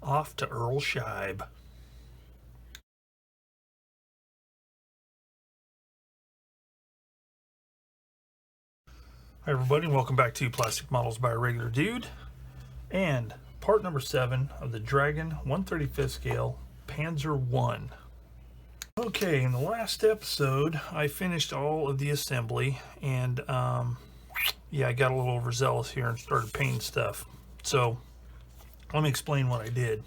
off to Earl Scheib. Hi everybody, and welcome back to Plastic Models by a Regular Dude, and part number 7 of the Dragon 1/35 scale Panzer I. Okay, in the last episode, I finished all of the assembly, and yeah, I got a little overzealous here and started painting stuff. So, let me explain what I did.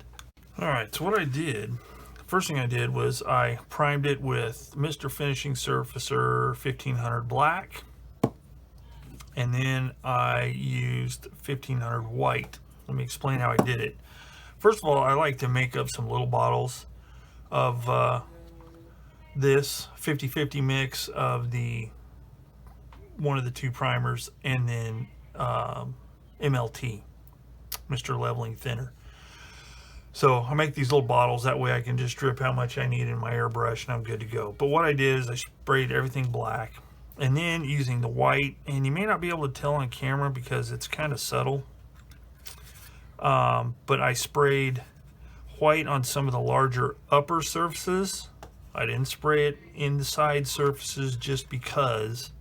Alright, so what I did, first thing I did was I primed it with Mr. Finishing Surfacer 1500 black, and then I used 1500 white. Let me explain how I did it. First of all, I like to make up some little bottles of this 50-50 mix of the one of the two primers, and then MLT, Mr. Leveling Thinner. So I make these little bottles, that way I can just drip how much I need in my airbrush and I'm good to go. But what I did is I sprayed everything black, and then using the white, and you may not be able to tell on camera because it's kind of subtle, but I sprayed white on some of the larger upper surfaces. I didn't spray it in the side surfaces just because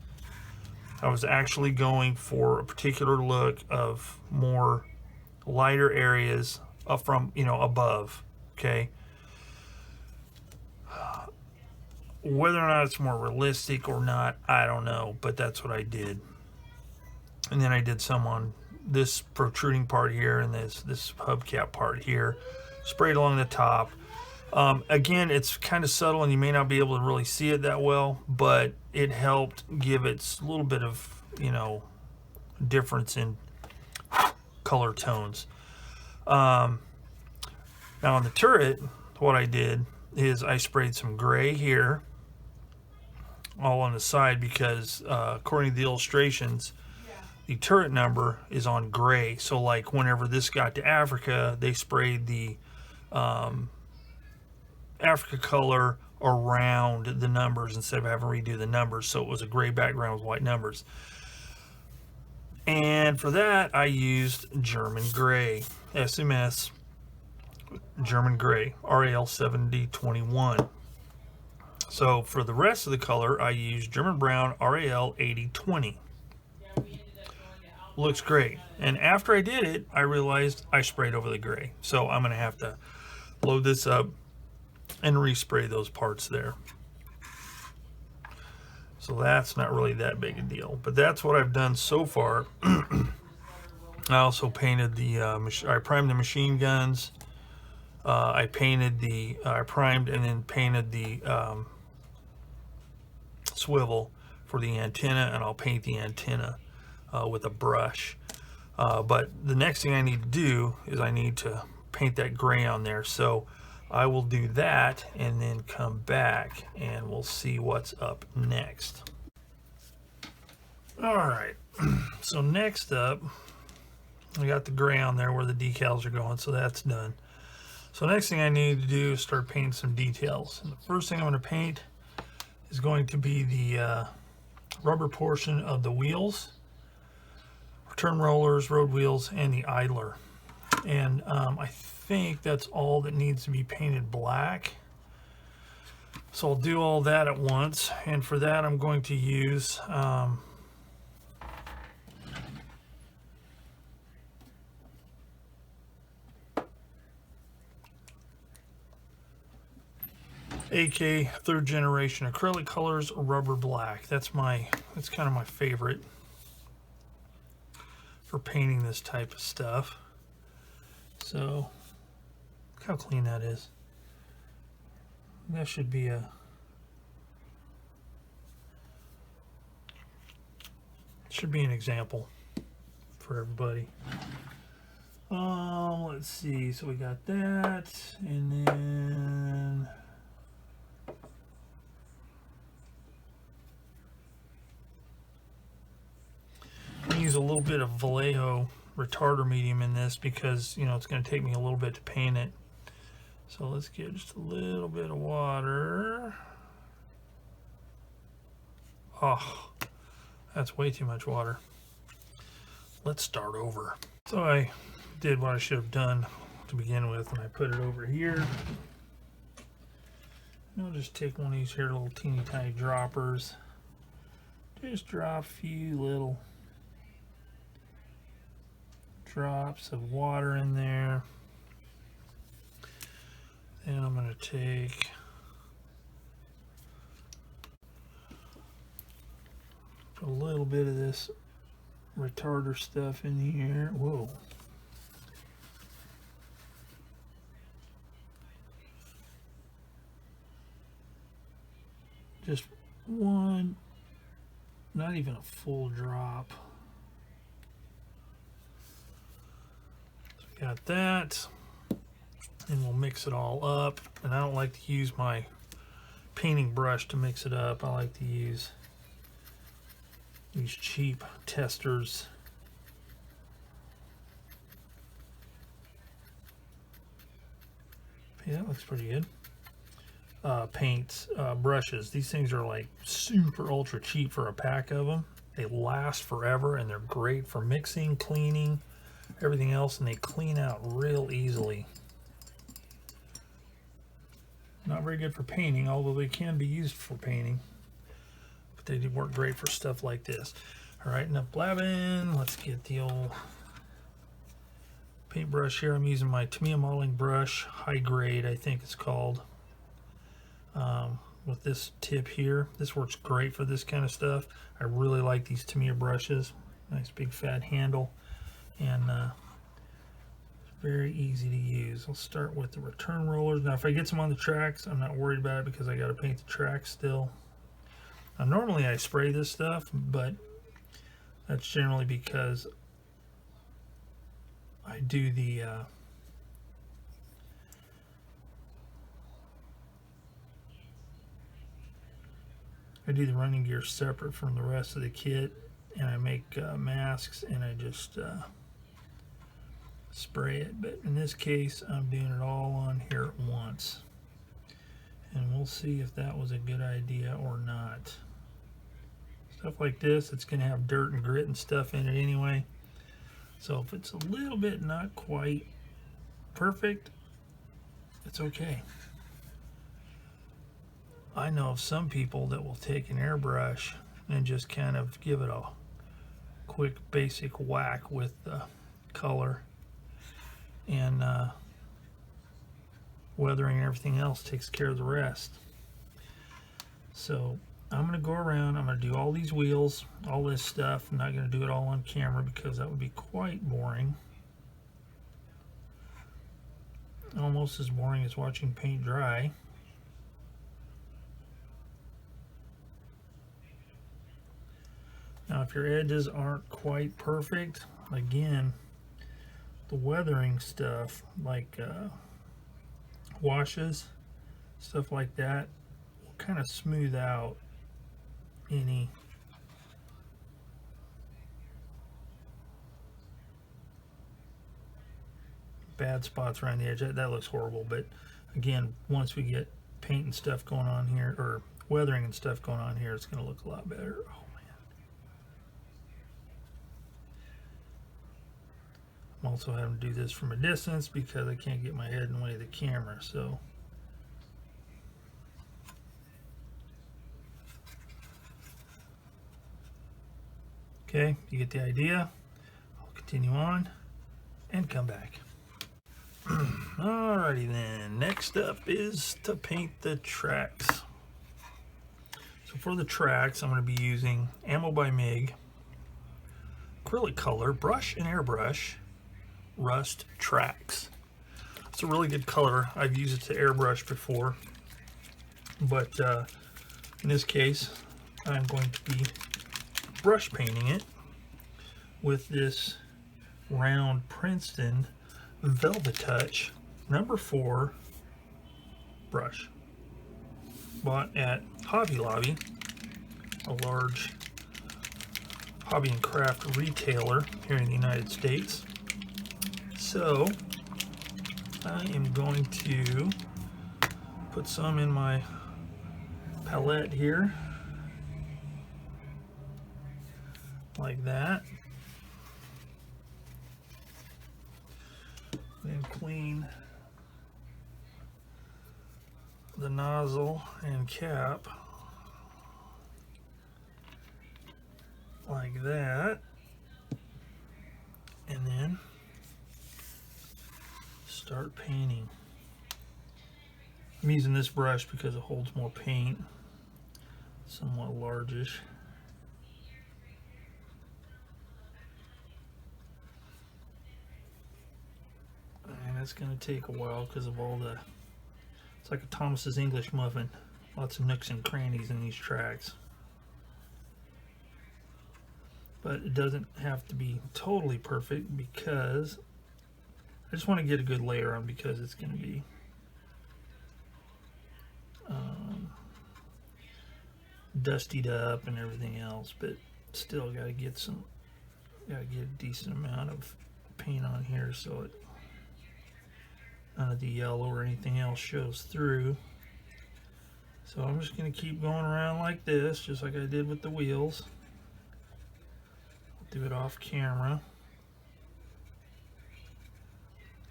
I was actually going for a particular look of more lighter areas from, above. Okay, whether or not it's more realistic or not, I don't know, but that's what I did. And then I did some on this protruding part here and this hubcap part here, sprayed along the top. Again, it's kind of subtle and you may not be able to really see it that well, but it helped give it a little bit of, difference in color tones. Now on the turret, what I did is I sprayed some gray here, all on the side, because according to the illustrations, the turret number is on gray. So like whenever this got to Africa, they sprayed the Africa color around the numbers instead of having to redo the numbers. So it was a gray background with white numbers. And for that, I used German gray, SMS German gray, RAL 7021. So for the rest of the color, I used German brown, RAL 8020. Looks great. And after I did it, I realized I sprayed over the gray. So I'm going to have to load this up and respray those parts there. So that's not really that big a deal, but that's what I've done so far. I also painted I primed the machine guns. I primed and then painted the swivel for the antenna, and I'll paint the antenna with a brush. But the next thing I need to do is I need to paint that gray on there. So I will do that and then come back and we'll see what's up next. All right, so next up, I got the gray on there where the decals are going, so that's done. So next thing I need to do is start painting some details. And the first thing I'm going to paint is going to be the rubber portion of the wheels, return rollers, road wheels, and the idler. And I think that's all that needs to be painted black. So I'll do all that at once, and for that I'm going to use AK 3rd generation acrylic colors rubber black. That's kind of my favorite for painting this type of stuff. So look how clean that is. That should be an example for everybody. Let's see, so we got that, and then I use a little bit of Vallejo retarder medium in this because it's going to take me a little bit to paint it. So let's get just a little bit of water. Oh, that's way too much water. Let's start over. So I did what I should have done to begin with, and I put it over here. And I'll just take one of these here little teeny tiny droppers. Just drop a few little drops of water in there. Then I'm going to take a little bit of this retarder stuff in here. Whoa. Just one, not even a full drop. So we got that, and we'll mix it all up. And I don't like to use my painting brush to mix it up. I like to use these cheap testers. Okay, that looks pretty good. Paints, brushes. These things are like super ultra cheap for a pack of them. They last forever and they're great for mixing, cleaning, everything else, and they clean out real easily. Not very good for painting, although they can be used for painting. But they do work great for stuff like this. Alright, enough blabbing. Let's get the old paintbrush here. I'm using my Tamiya modeling brush, high grade I think it's called. With this tip here, this works great for this kind of stuff. I really like these Tamiya brushes. Nice big fat handle, and it's very easy to use. I'll start with the return rollers. Now if I get some on the tracks, I'm not worried about it because I got to paint the tracks still. Now normally I spray this stuff, but that's generally because I do the running gear separate from the rest of the kit, and I make masks and I just spray it. But in this case I'm doing it all on here at once, and we'll see if that was a good idea or not. Stuff like this, it's going to have dirt and grit and stuff in it anyway, so if it's a little bit not quite perfect, it's okay. I know of some people that will take an airbrush and just kind of give it a quick basic whack with the color, and weathering and everything else takes care of the rest. So I'm going to go around, I'm going to do all these wheels, all this stuff. I'm not going to do it all on camera because that would be quite boring. Almost as boring as watching paint dry. Now if your edges aren't quite perfect, again, the weathering stuff like washes, stuff like that, will kind of smooth out any bad spots around the edge. That looks horrible, but again, once we get paint and stuff going on here, or weathering and stuff going on here, it's going to look a lot better. Oh man. I'm also having to do this from a distance because I can't get my head in the way of the camera, so okay, you get the idea. I'll continue on and come back. Alrighty then, next up is to paint the tracks. So for the tracks, I'm going to be using Ammo by MIG, acrylic color, brush and airbrush, Rust Tracks. It's a really good color. I've used it to airbrush before, but in this case, I'm going to be brush painting it with this round Princeton Velvet Touch #4 brush. Bought at Hobby Lobby, a large hobby and craft retailer here in the United States. So I am going to put some in my palette here, like that. Then clean clean the nozzle and cap like that, and then start painting. I'm using this brush because it holds more paint, somewhat largish. And it's going to take a while because of all the, it's like a Thomas's English muffin. Lots of nooks and crannies in these tracks. But it doesn't have to be totally perfect because I just want to get a good layer on, because it's going to be dustied up and everything else, but still got to get a decent amount of paint on here so it, none of the yellow or anything else shows through. So I'm just going to keep going around like this, just like I did with the wheels. Do it off camera,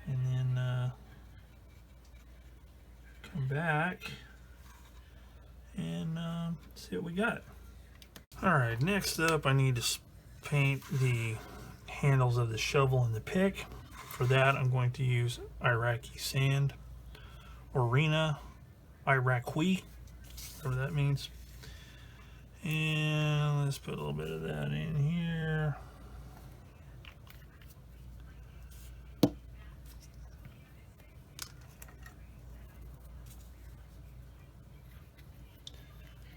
and then come back and see what we got. Alright, next up I need to paint the handles of the shovel and the pick. For that I'm going to use Iraqi sand, Arena, Iraqi, whatever that means. And let's put a little bit of that in here.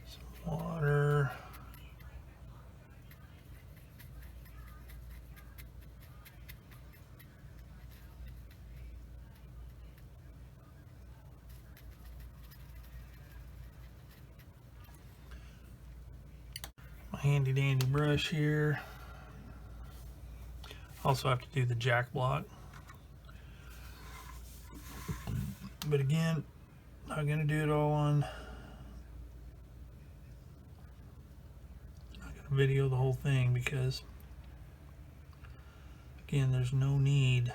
Some water. Handy dandy brush here. Also have to do the jack block, but again, I'm gonna do it all on, I'm not gonna video the whole thing because again, there's no need.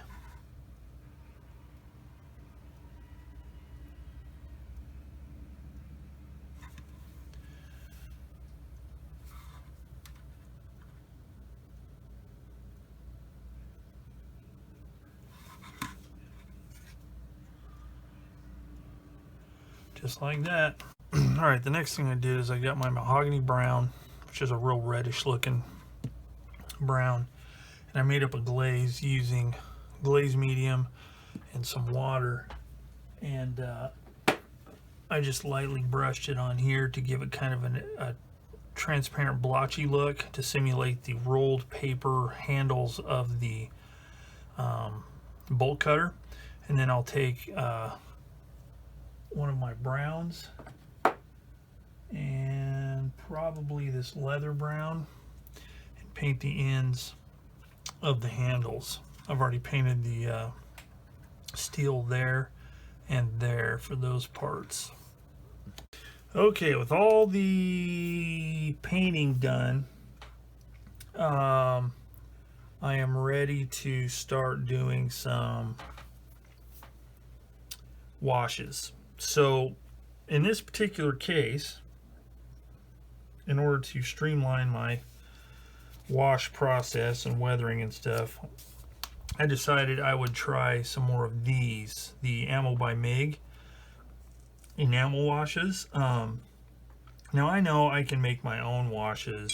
Just like that. Alright, the next thing I did is I got my mahogany brown, which is a real reddish looking brown, and I made up a glaze using glaze medium and some water, and I just lightly brushed it on here to give it kind of a transparent blotchy look to simulate the rolled paper handles of the bolt cutter. And then I'll take one of my browns and probably this leather brown and paint the ends of the handles. I've already painted the steel there and there for those parts. Okay, with all the painting done, I am ready to start doing some washes. So in this particular case, in order to streamline my wash process and weathering and stuff, I decided I would try some more of these, the Ammo by MIG enamel washes. Now I know I can make my own washes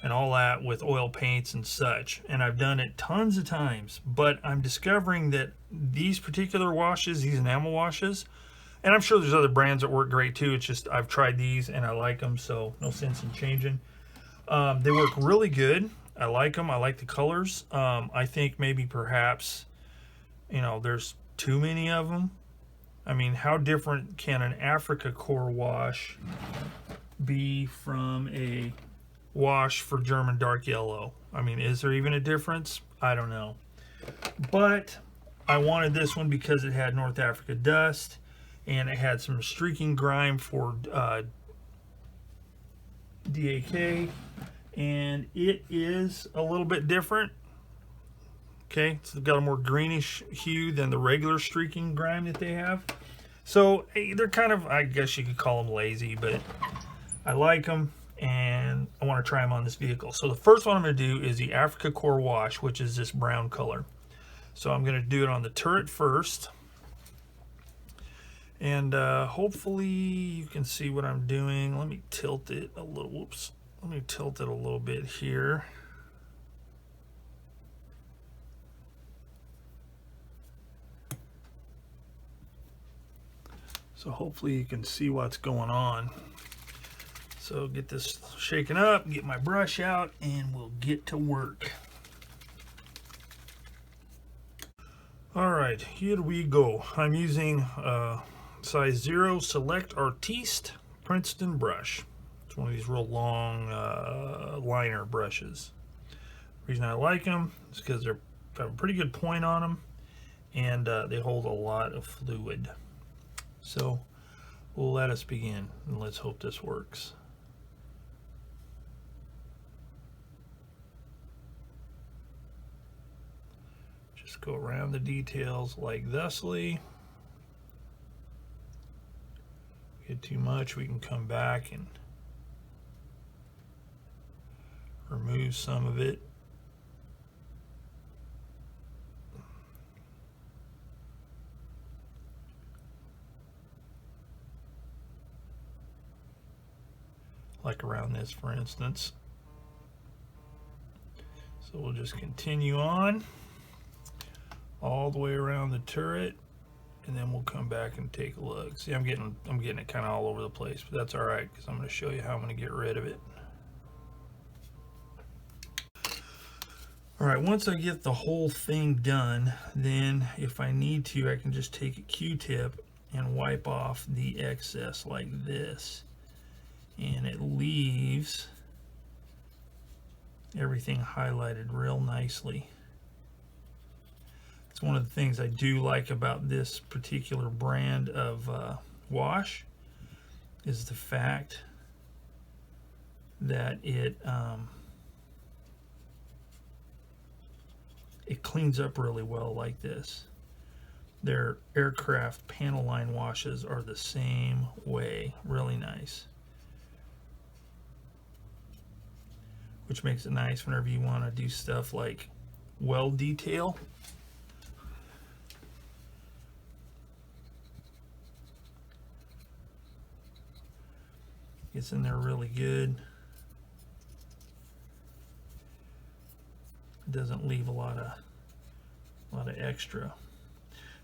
and all that with oil paints and such, and I've done it tons of times, but I'm discovering that these particular washes, these enamel washes, and I'm sure there's other brands that work great too, it's just I've tried these and I like them, so no sense in changing. They work really good. I like them. I like the colors. I think maybe perhaps, you know, there's too many of them. I mean, how different can an Africa core wash be from a wash for German dark yellow? I mean, is there even a difference? I don't know. But I wanted this one because it had North Africa dust and it had some streaking grime for DAK, and it is a little bit different, Okay, it's got a more greenish hue than the regular streaking grime that they have. So they're kind of, I guess you could call them lazy, but I like them and I want to try them on this vehicle. So the first one I'm going to do is the Africa Core Wash, which is this brown color. So I'm going to do it on the turret first. And hopefully you can see what I'm doing. Let me tilt it a little. Whoops. Let me tilt it a little bit here. So hopefully you can see what's going on. So get this shaken up, get my brush out, and we'll get to work. All right, here we go. I'm using size 0 Select Artiste Princeton brush. It's one of these real long liner brushes. The reason I like them is because they have a pretty good point on them, and they hold a lot of fluid. So we'll let us begin, and let's hope this works. Just go around the details like thusly. Get too much, we can come back and remove some of it. Like around this, for instance. So we'll just continue on all the way around the turret, and then we'll come back and take a look. See, I'm getting it kind of all over the place, but that's all right because I'm going to show you how I'm going to get rid of it. All right, once I get the whole thing done, then if I need to, I can just take a Q-tip and wipe off the excess like this, and it leaves everything highlighted real nicely. It's one of the things I do like about this particular brand of wash is the fact that it cleans up really well like this. Their aircraft panel line washes are the same way, really nice. Which makes it nice whenever you want to do stuff like weld detail. Gets in there really good. It doesn't leave a lot of extra.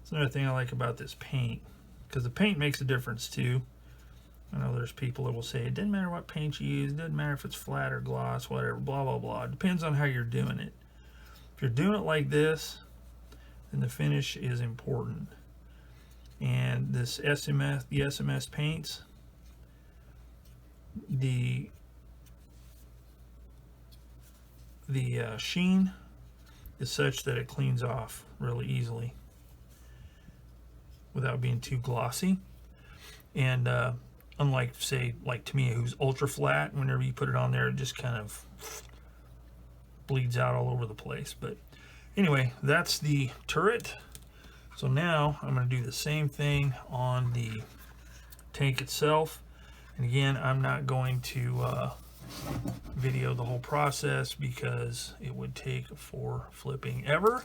It's another thing I like about this paint, because the paint makes a difference too. I know there's people that will say it doesn't matter what paint you use, it doesn't matter if it's flat or gloss, whatever, blah blah blah. It depends on how you're doing it. If you're doing it like this, then the finish is important. And this the SMS paints, the sheen is such that it cleans off really easily without being too glossy. And unlike, say, like Tamiya, who's ultra flat, whenever you put it on there, it just kind of bleeds out all over the place. But anyway, that's the turret. So now I'm going to do the same thing on the tank itself. And again, I'm not going to video the whole process because it would take for flipping ever,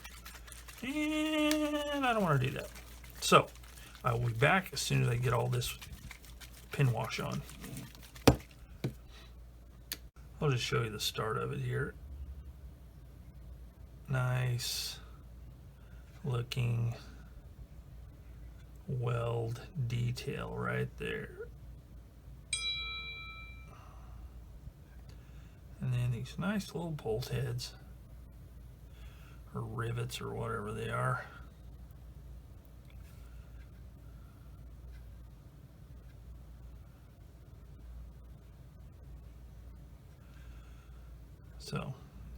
and I don't want to do that. So I will be back as soon as I get all this pin wash on. I'll just show you the start of it here. Nice looking weld detail right there. And then these nice little bolt heads, or rivets, or whatever they are. So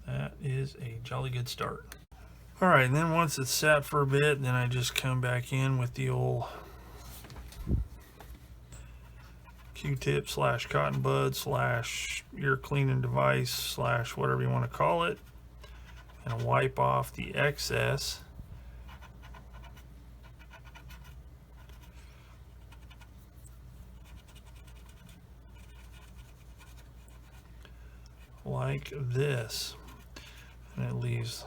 that is a jolly good start. All right, and then once it's sat for a bit, then I just come back in with the old Q-tip / cotton bud / ear cleaning device / whatever you want to call it, and wipe off the excess. Like this, and it leaves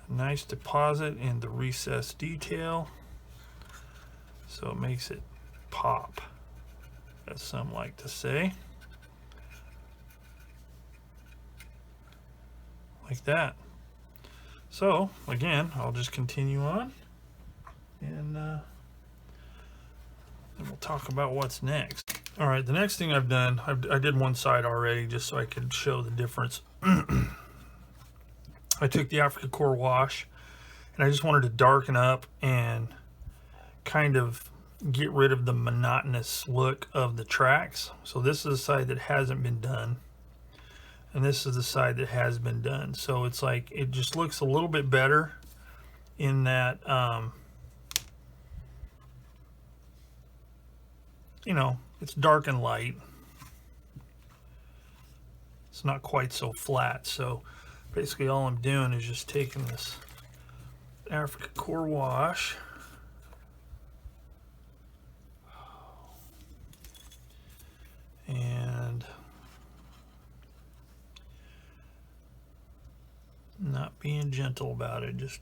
a nice deposit in the recessed detail, so it makes it pop, as some like to say. Like that. So again, I'll just continue on, and then we'll talk about what's next. All right, the next thing I've done, I did one side already just so I could show the difference. I took the Africa Core wash, and I just wanted to darken up and kind of get rid of the monotonous look of the tracks. So this is the side that hasn't been done, and this is the side that has been done. So it's like, it just looks a little bit better in that, you know, it's dark and light. It's not quite so flat. So basically all I'm doing is just taking this Africa Core wash and not being gentle about it, just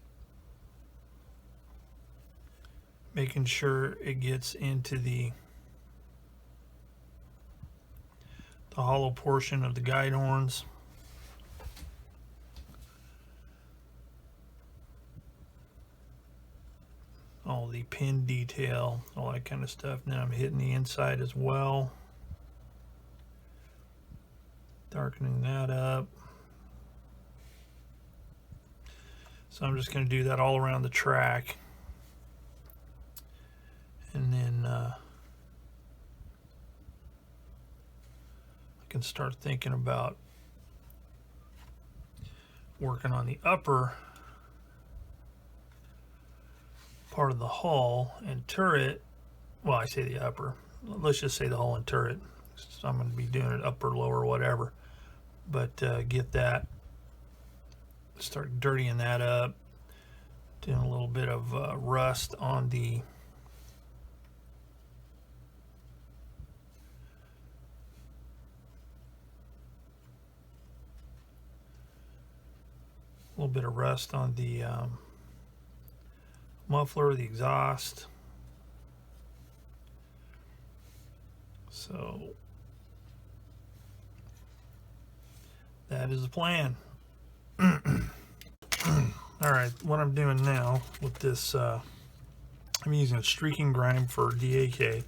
making sure it gets into the hollow portion of the guide horns. All the pin detail, all that kind of stuff. Now I'm hitting the inside as well, darkening that up. So I'm just going to do that all around the track, and then I can start thinking about working on the upper part of the hull and turret. Well, I say the upper, let's just say the hull and turret. So I'm going to be doing it upper, lower, whatever, but get that, start dirtying that up, doing a little bit of rust on the muffler, the exhaust. So that is the plan. All right, what I'm doing now with this, I'm using a streaking grime for DAK,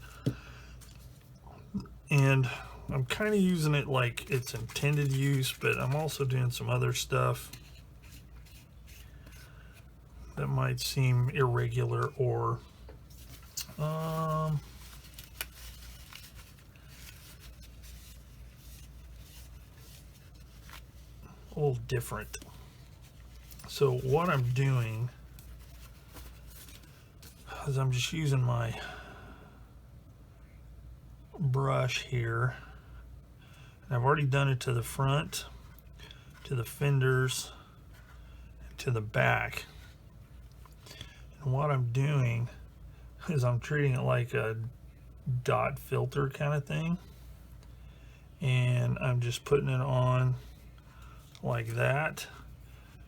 and I'm kind of using it like its intended use, but I'm also doing some other stuff that might seem irregular or a little different. So what I'm doing is I'm just using my brush here, and I've already done it to the front, to the fenders, and to the back. And what I'm doing is I'm treating it like a dot filter kind of thing, and I'm just putting it on like that,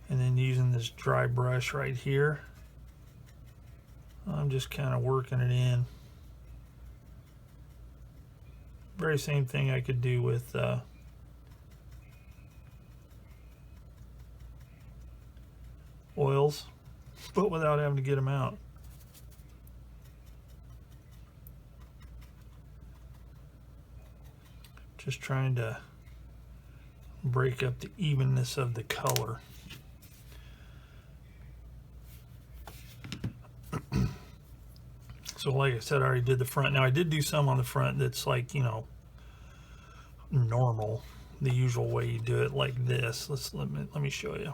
and then using this dry brush right here, I'm just kind of working it in. Very same thing I could do with oils, but without having to get them out. Just trying to break up the evenness of the color. So like I said, I already did the front. Now I did do some on the front that's like, you know, normal, the usual way you do it, like this. Let me show you.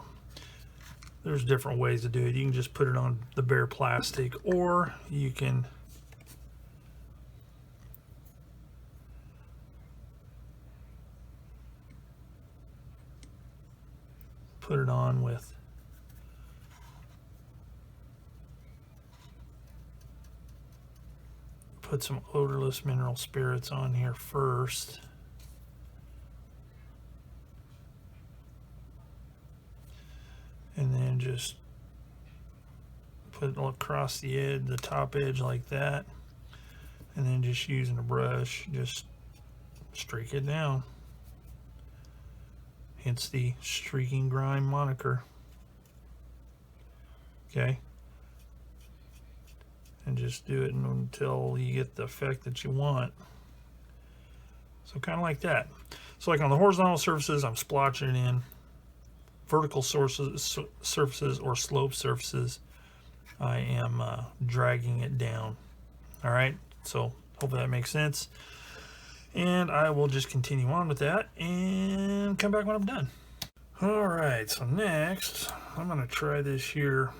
There's different ways to do it. You can just put it on the bare plastic, or you can put it on with put some odorless mineral spirits on here first. And then just put it across the edge, the top edge like that. And then just using a brush, just streak it down. Hence the streaking grime moniker. Okay. And just do it until you get the effect that you want. So kind of like that. So like on the horizontal surfaces, I'm splotching it in. Vertical surfaces or slope surfaces, I am dragging it down. All right, so hopefully that makes sense. And I will just continue on with that and come back when I'm done. All right, so next I'm going to try this here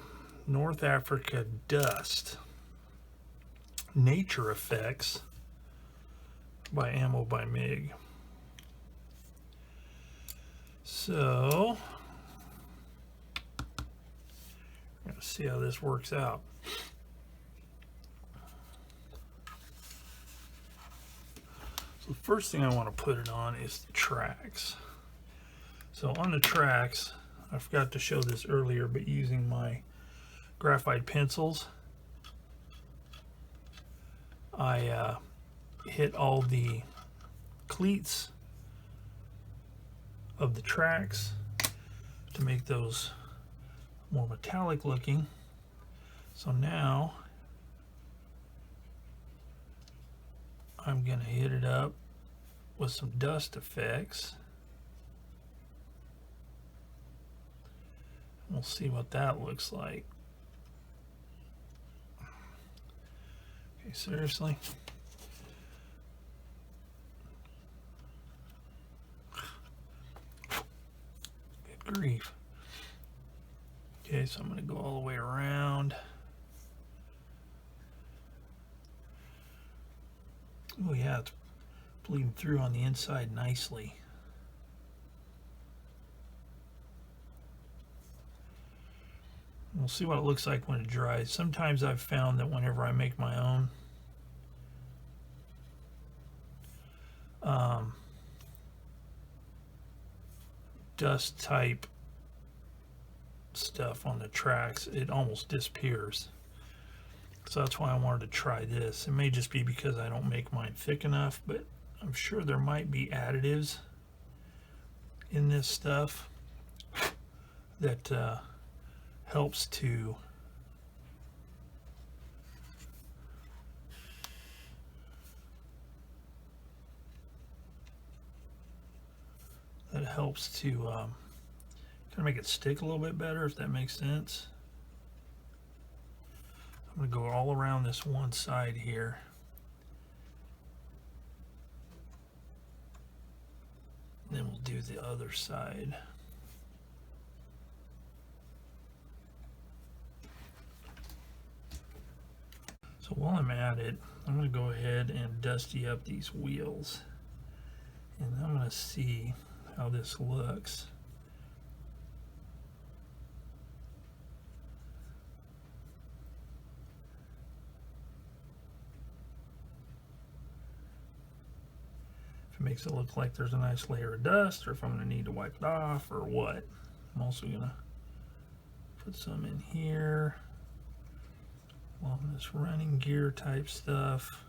North Africa Dust Nature Effects by Ammo by MiG. So we're going to see how this works out. So the first thing I want to put it on is the tracks. So on the tracks, I forgot to show this earlier, but using my graphite pencils, I hit all the cleats of the tracks to make those more metallic looking. So now I'm going to hit it up with some dust effects. We'll see what that looks like. Okay, seriously? Good grief. Okay, so I'm going to go all the way around. Oh yeah, it's bleeding through on the inside nicely. We'll see what it looks like when it dries. Sometimes I've found that whenever I make my own dust type stuff on the tracks, it almost disappears. So that's why I wanted to try this. It may just be because I don't make mine thick enough, but I'm sure there might be additives in this stuff that helps to kind of make it stick a little bit better, if that makes sense. I'm going to go all around this one side here. Then we'll do the other side. So while I'm at it, I'm going to go ahead and dusty up these wheels. And I'm going to see how this looks. If it makes it look like there's a nice layer of dust, or if I'm going to need to wipe it off, or what. I'm also going to put some in here along this running gear type stuff.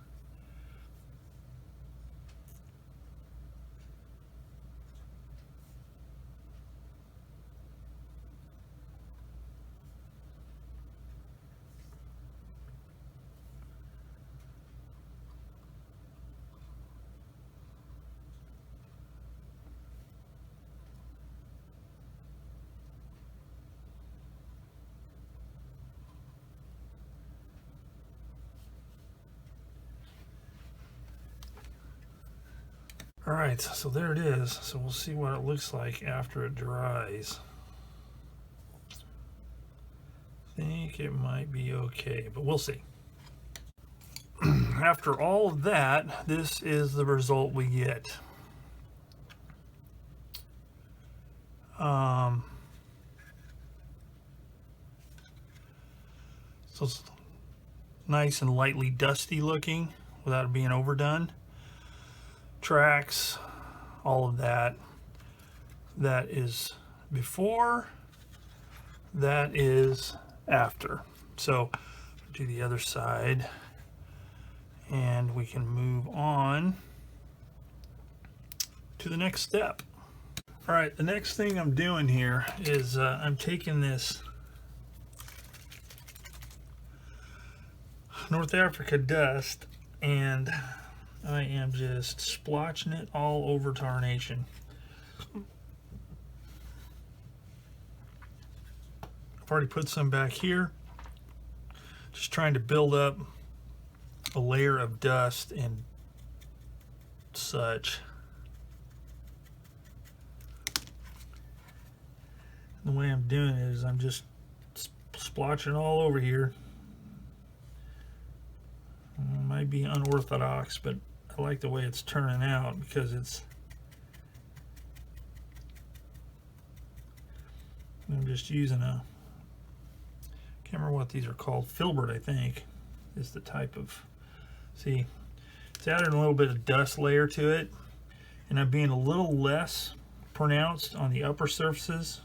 All right, so there it is. So we'll see what it looks like after it dries. I think it might be okay, but we'll see. After all of that, this is the result we get. So it's nice and lightly dusty looking without it being overdone. Tracks, all of that. That is before, that is after. So do the other side and we can move on to the next step. All right, the next thing I'm doing here is I'm taking this North Africa dust and I am just splotching it all over tarnation. I've already put some back here, just trying to build up a layer of dust and such. The way I'm doing it is I'm just splotching all over here. It might be unorthodox, but I like the way it's turning out because I'm just using a, can't remember what these are called, filbert I think is the type of, see, it's added a little bit of dust layer to it, and I'm being a little less pronounced on the upper surfaces.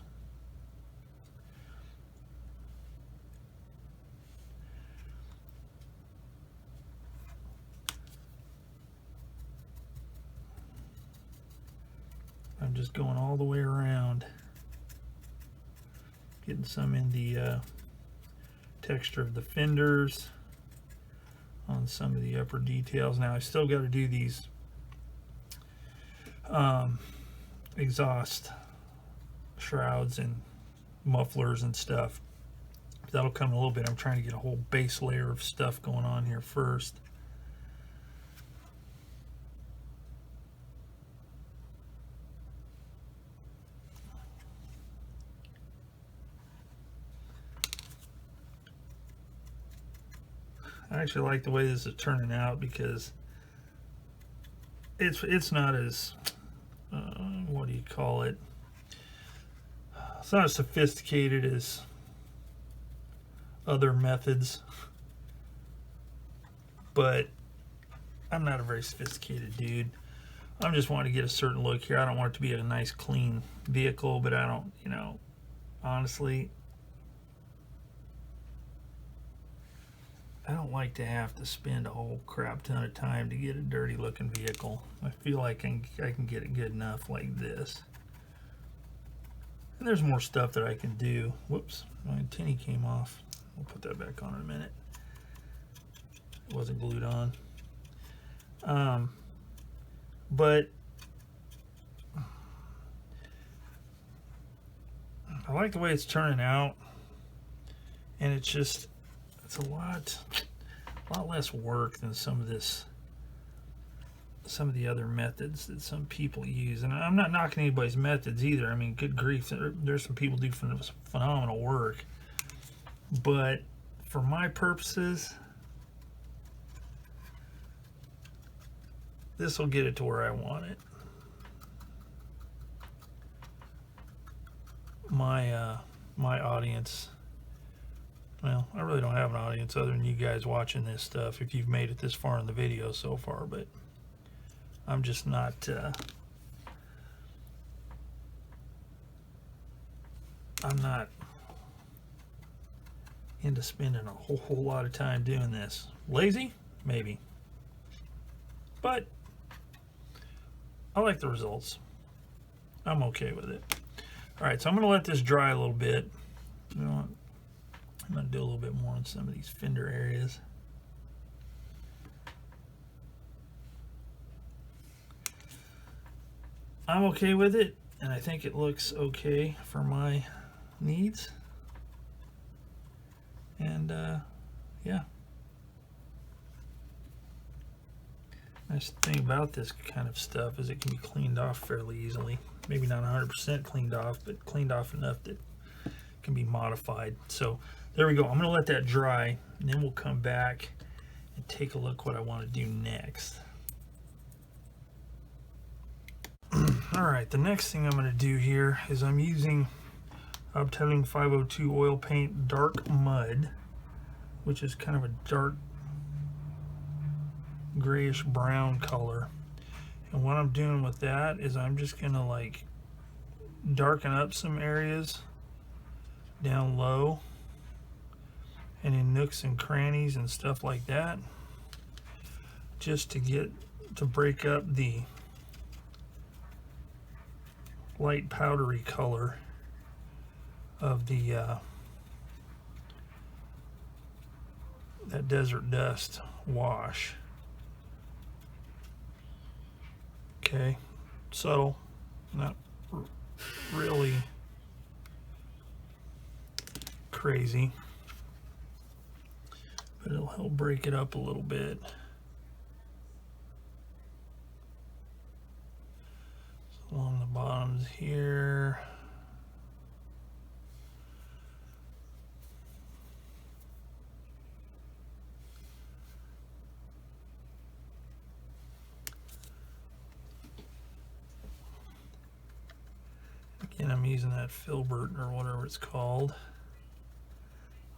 I'm just going all the way around, getting some in the texture of the fenders, on some of the upper details. Now I still got to do these exhaust shrouds and mufflers and stuff. That'll come in a little bit. I'm trying to get a whole base layer of stuff going on here first. I actually like the way this is turning out because it's not as what do you call it? It's not as sophisticated as other methods, but I'm not a very sophisticated dude. I'm just wanting to get a certain look here. I don't want it to be a nice clean vehicle, but I don't, you know, honestly, I don't like to have to spend a whole crap ton of time to get a dirty looking vehicle. I feel like I can get it good enough like this. And there's more stuff that I can do. Whoops, my tinny came off. We'll put that back on in a minute. It wasn't glued on. But I like the way it's turning out, and it's just, it's a lot less work than some of the other methods that some people use. And I'm not knocking anybody's methods either. I mean, good grief, there's some people do phenomenal work. But for my purposes, this will get it to where I want it. My audience, well, I really don't have an audience other than you guys watching this stuff, if you've made it this far in the video so far, but I'm just not I'm not into spending a whole lot of time doing this. Lazy? Maybe. But I like the results. I'm okay with it. Alright, so I'm going to let this dry a little bit. You know what? I'm going to do a little bit more on some of these fender areas. I'm okay with it, and I think it looks okay for my needs. And yeah. Nice thing about this kind of stuff is it can be cleaned off fairly easily. Maybe not 100% cleaned off, but cleaned off enough that it can be modified. So there we go. I'm going to let that dry, and then we'll come back and take a look what I want to do next. Alright, the next thing I'm going to do here is I'm using Obtaining 502 oil paint dark mud which is kind of a dark grayish brown color. And what I'm doing with that is I'm just gonna like darken up some areas down low and in nooks and crannies and stuff like that, just to break up the light powdery color of the that desert dust wash. Okay, subtle, not really crazy, but it'll help break it up a little bit. So along the bottoms here. Again, I'm using that filbert or whatever it's called.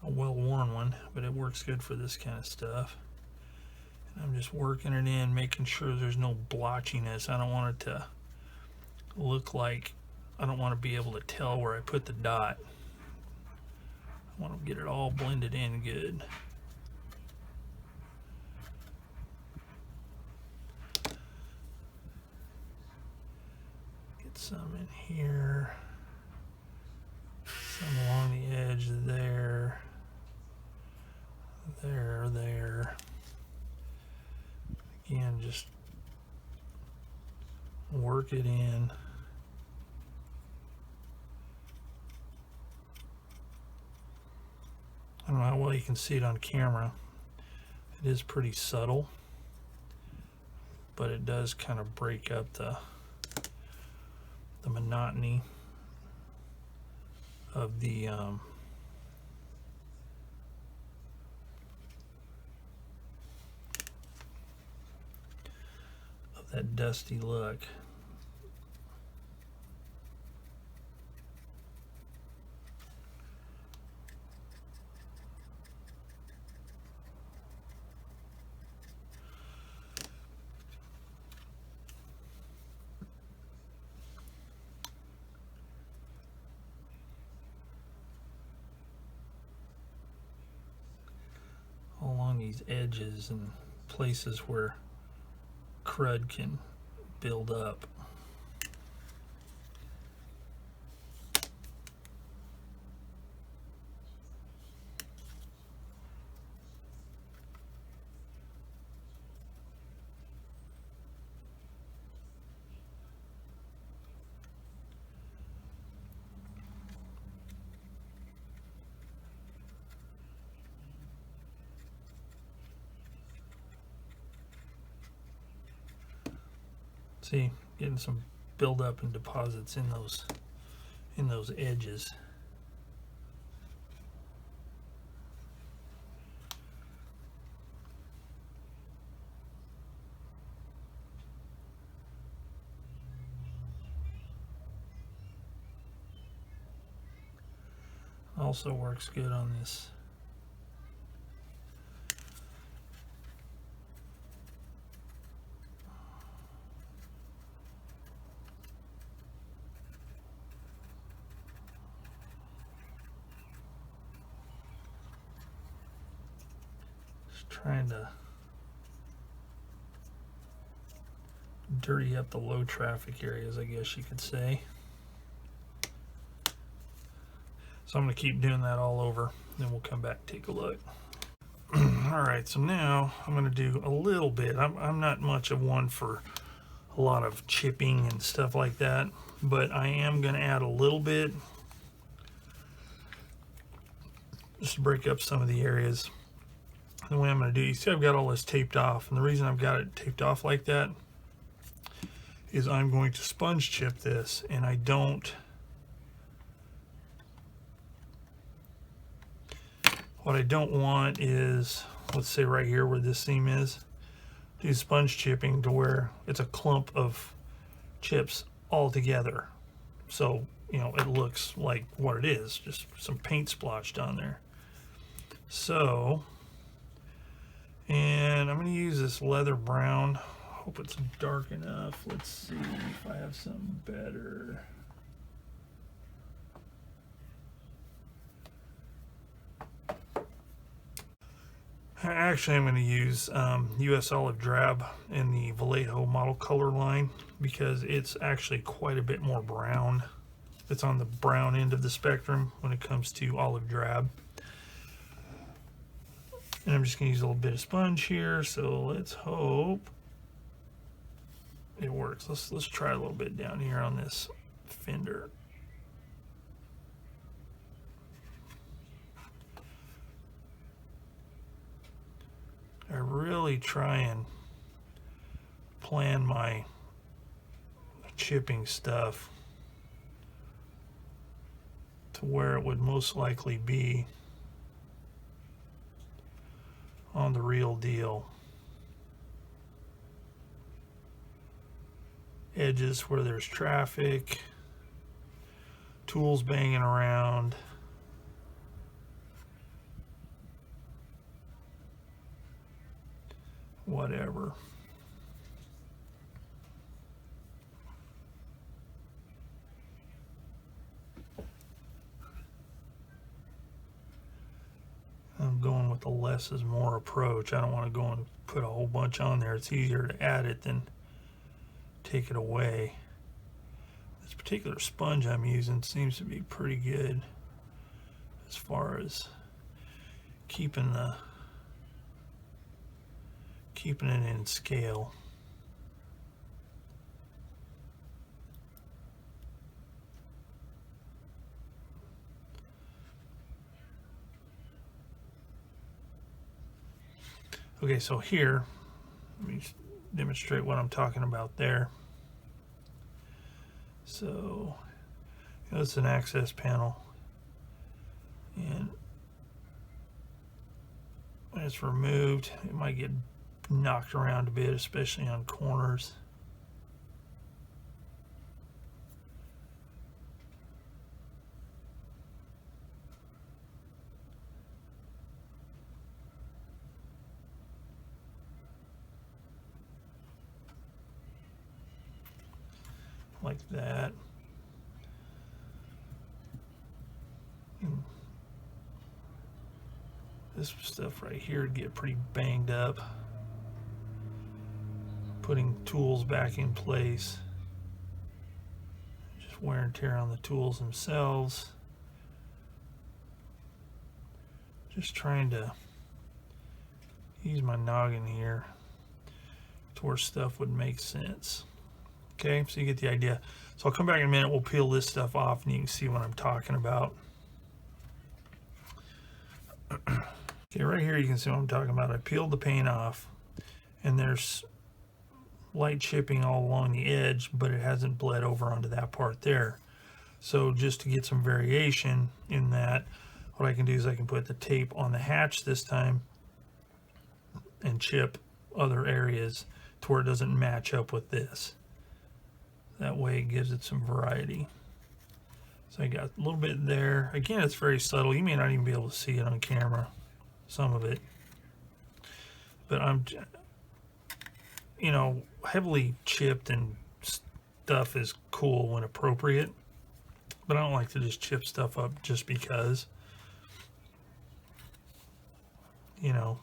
A well-worn one, but it works good for this kind of stuff. And I'm just working it in, making sure there's no blotchiness. I don't want it to look like, I don't want to be able to tell where I put the dot. I want to get it all blended in good. Get some in here, some along the edge there. There. Again, just work it in. I don't know how well you can see it on camera. It is pretty subtle, but it does kind of break up the monotony of the that dusty look. Along these edges and places where crud can build up. See, getting some buildup and deposits in those edges. Also works good on this trying to dirty up the low traffic areas, I guess you could say. So I'm going to keep doing that all over, then we'll come back and take a look. Alright, so now I'm going to do a little bit. I'm not much of one for a lot of chipping and stuff like that, but I am going to add a little bit just to break up some of the areas. The way I'm going to do, you see I've got all this taped off, and the reason I've got it taped off like that is I'm going to sponge chip this, and I don't, what I don't want is, let's say right here where this seam is, do sponge chipping to where it's a clump of chips all together. So, you know, it looks like what it is, just some paint splotched on there. So And I'm going to use this leather brown. Hope it's dark enough. Let's see if I have something better. Actually, I'm going to use US Olive Drab in the Vallejo model color line because it's actually quite a bit more brown. It's on the brown end of the spectrum when it comes to olive drab. And I'm just going to use a little bit of sponge here, so let's hope it works. Let's try a little bit down here on this fender. I really try and plan my chipping stuff to where it would most likely be on the real deal. Edges where there's traffic, tools banging around. Whatever. I'm going with the less is more approach. I don't want to go and put a whole bunch on there. It's easier to add it than take it away. This particular sponge I'm using seems to be pretty good as far as keeping it in scale. Okay, so here, let me demonstrate what I'm talking about there. So, it's an access panel, and when it's removed, it might get knocked around a bit, especially on corners. Like that. And this stuff right here would get pretty banged up. Putting tools back in place. Just wear and tear on the tools themselves. Just trying to use my noggin here to where stuff would make sense. Okay, so you get the idea. So I'll come back in a minute, we'll peel this stuff off and you can see what I'm talking about. Okay, right here you can see what I'm talking about. I peeled the paint off and there's light chipping all along the edge, but it hasn't bled over onto that part there. So just to get some variation in that, what I can do is I can put the tape on the hatch this time and chip other areas to where it doesn't match up with this. That way it gives it some variety. So I got a little bit there. Again, it's very subtle. You may not even be able to see it on camera, some of it. But I'm, you know, heavily chipped and stuff is cool when appropriate. But I don't like to just chip stuff up just because, you know,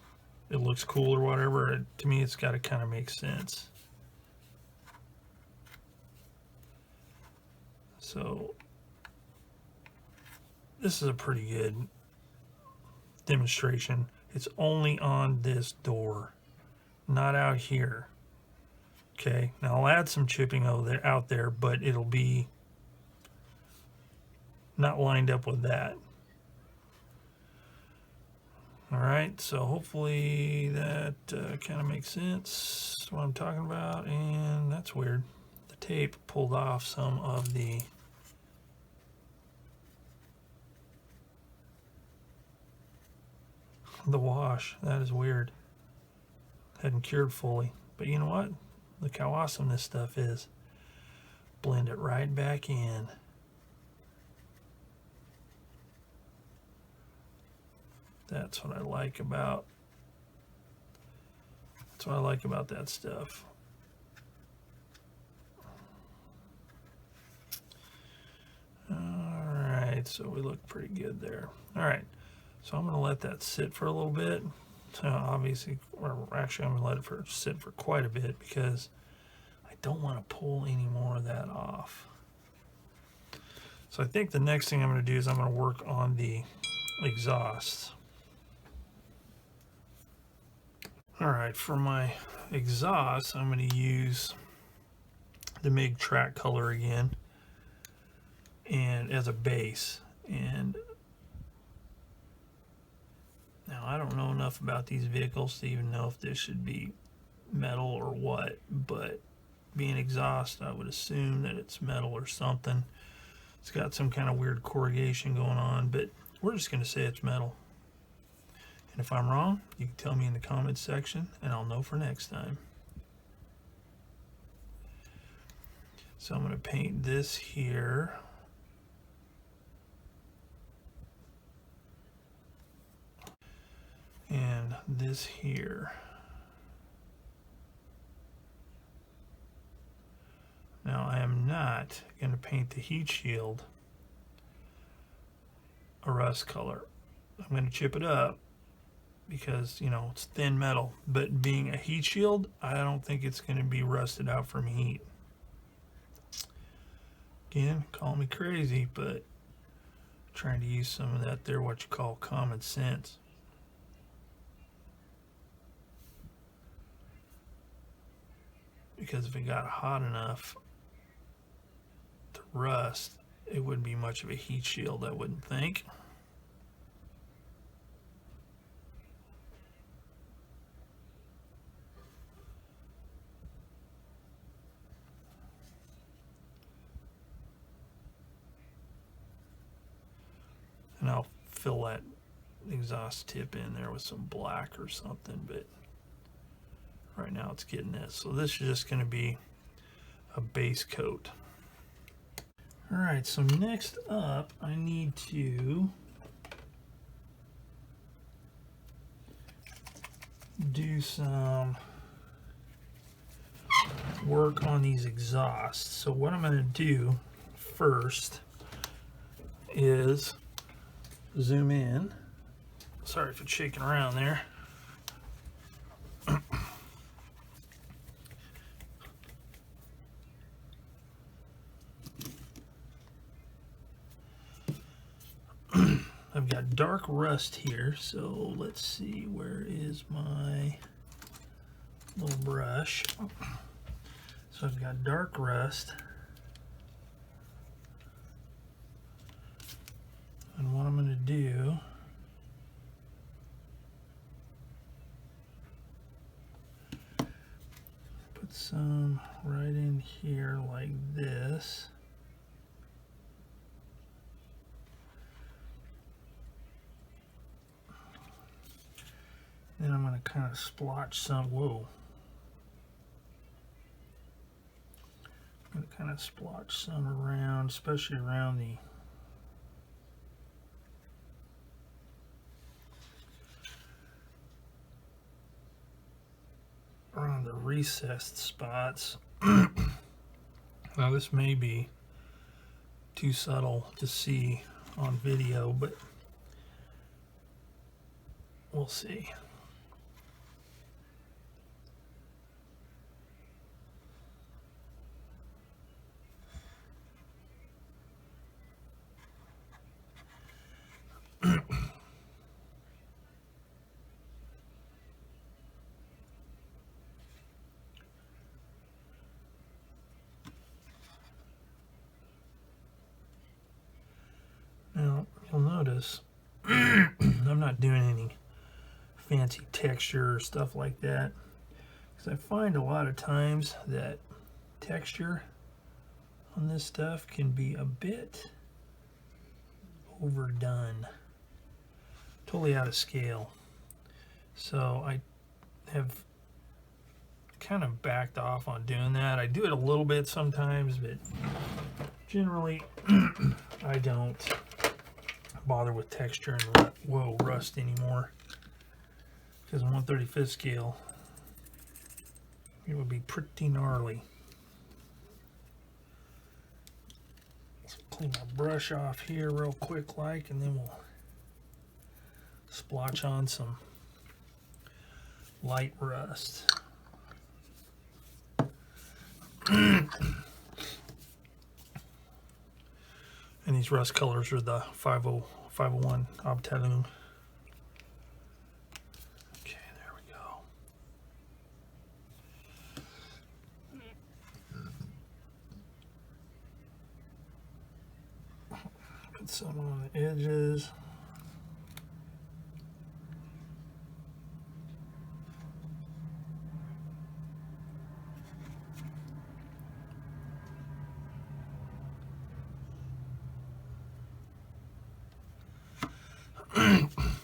it looks cool or whatever. To me, it's got to kind of make sense. So this is a pretty good demonstration. It's only on this door, not out here. Okay, now I'll add some chipping out there, but it'll be not lined up with that. All right, so hopefully that kind of makes sense what I'm talking about. And that's weird. The tape pulled off some of the wash. That is weird. Hadn't cured fully. But you know what? Look how awesome this stuff is. Blend it right back in. That's what I like about That's what I like about that stuff. Alright, so we look pretty good there. Alright, so I'm going to let that sit for a little bit. Obviously, or actually I'm going to let it sit for quite a bit because I don't want to pull any more of that off. So I think the next thing I'm going to do is I'm going to work on the exhausts. Alright, for my exhaust, I'm going to use the MIG track color again, and as a base. And now I don't know enough about these vehicles to even know if this should be metal or what, but being exhaust, I would assume that it's metal or something. It's got some kind of weird corrugation going on, but we're just going to say it's metal. And if I'm wrong, you can tell me in the comments section, and I'll know for next time. So I'm going to paint this here. And this here. Now I am not going to paint the heat shield a rust color. I'm going to chip it up because, you know, it's thin metal, but being a heat shield, I don't think it's going to be rusted out from heat. Again, call me crazy, but I'm trying to use some of that there, what you call common sense. Because if it got hot enough to rust, it wouldn't be much of a heat shield, I wouldn't think. And I'll fill that exhaust tip in there with some black or something, but right now it's getting this. So this is just going to be a base coat. Alright, so next up I need to do some work on these exhausts. So what I'm going to do first is zoom in. Sorry if it's shaking around there. I've got dark rust here, so let's see, where is my little brush? So I've got dark rust. And what I'm going to do put some right in here like this. Then I'm going to kind of splotch some, I'm going to kind of splotch some around, especially around the recessed spots. Now this may be too subtle to see on video, but we'll see. Now, you'll notice I'm not doing any fancy texture or stuff like that, because I find a lot of times that texture on this stuff can be a bit overdone, totally out of scale. So I have kind of backed off on doing that. I do it a little bit sometimes, but generally I don't bother with texture and rust anymore, because 1/35 scale it would be pretty gnarly. So clean my brush off here real quick like, and then we'll splotch on some light rust. And these rust colors are the 501 Obtalung. Okay, there we go. Put some on the edges.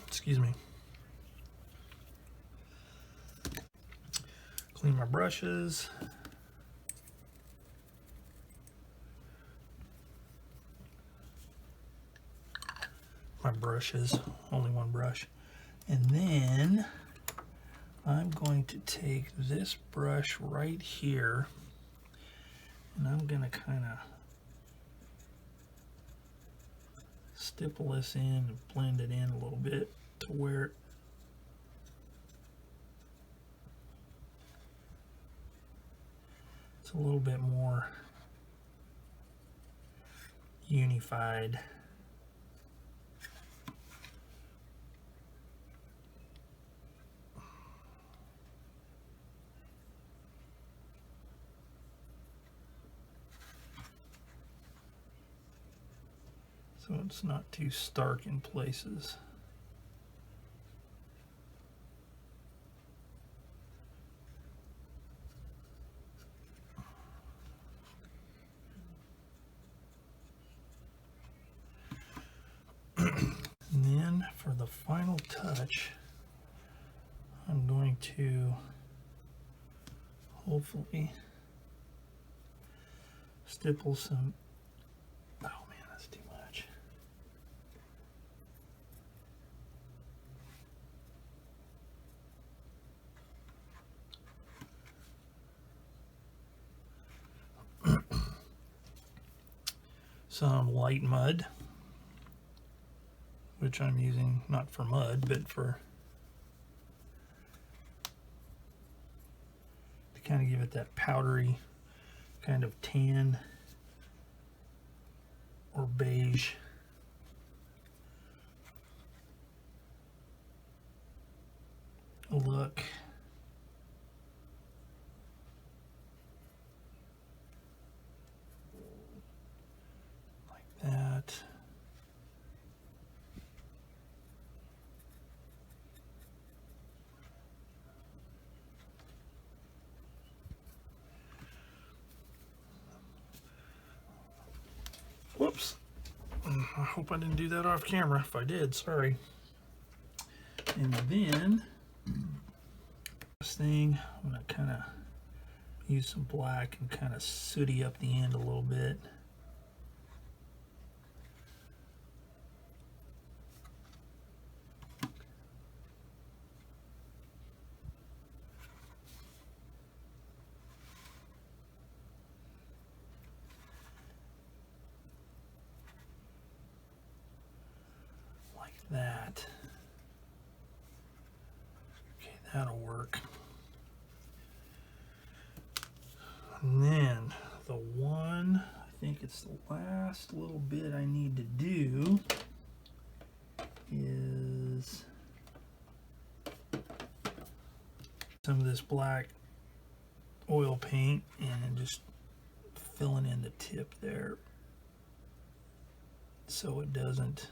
Excuse me. Clean my brushes. My brushes, only one brush. And then I'm going to take this brush right here and I'm going to kind of stipple this in and blend it in a little bit to where it's a little bit more unified. So it's not too stark in places. And then for the final touch, I'm going to hopefully stipple some. Oh man, that's too much. Some light mud, which I'm using not for mud, but for to kind of give it that powdery kind of tan or beige look. Like that. Whoops. I hope I didn't do that off camera. If I did, sorry. And then this thing, I'm going to kind of use some black and kind of sooty up the end a little bit. That. Okay, that'll work. And then the one, I think it's the last little bit I need to do is some of this black oil paint and just filling in the tip there so it doesn't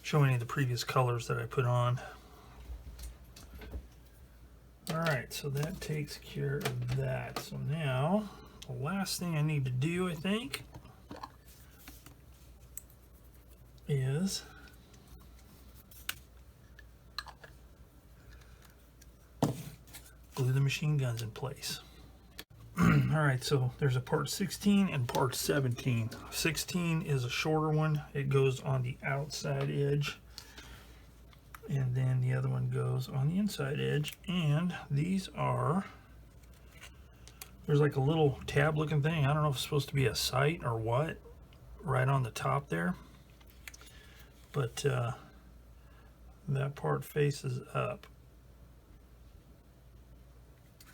show any of the previous colors that I put on. Alright, so that takes care of that. So now, the last thing I need to do, I think, is glue the machine guns in place. Alright, so there's a part 16 and part 17. 16 is a shorter one. It goes on the outside edge. And then the other one goes on the inside edge. And these are there's like a little tab looking thing. I don't know if it's supposed to be a sight or what, right on the top there. But that part faces up.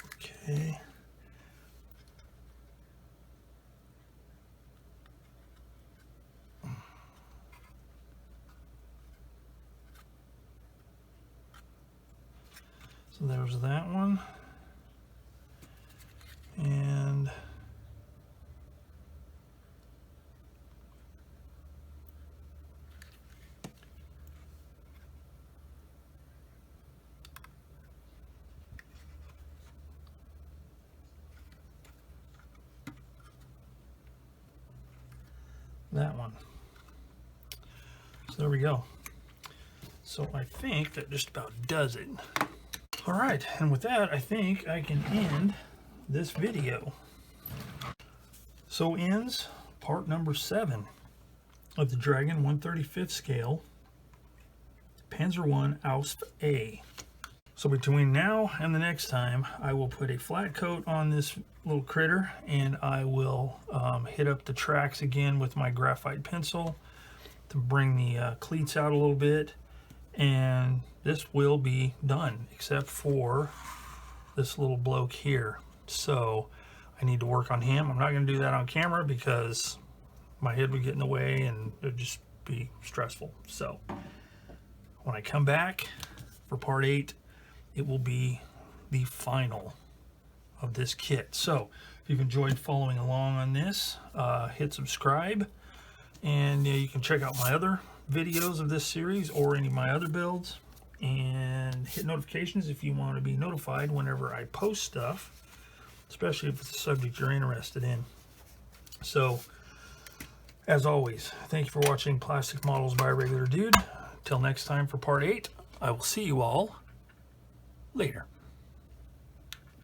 Okay. So there's that one. And that one. So there we go. So I think that just about does it. All right, and with that, I think I can end this video. So ends part number 7 of the Dragon 1/35 scale Panzer I Ausf A. So between now and the next time, I will put a flat coat on this little critter, and I will hit up the tracks again with my graphite pencil to bring the cleats out a little bit, and this will be done, except for this little bloke here. So I need to work on him. I'm not going to do that on camera because my head would get in the way and it would just be stressful. So when I come back for part 8, it will be the final of this kit. So if you've enjoyed following along on this, hit subscribe, and you can check out my other videos of this series or any of my other builds, and hit notifications if you want to be notified whenever I post stuff, especially if it's a subject you're interested in. So as always, thank you for watching Plastic Models by a Regular Dude. Till next time for part 8, I will see you all later.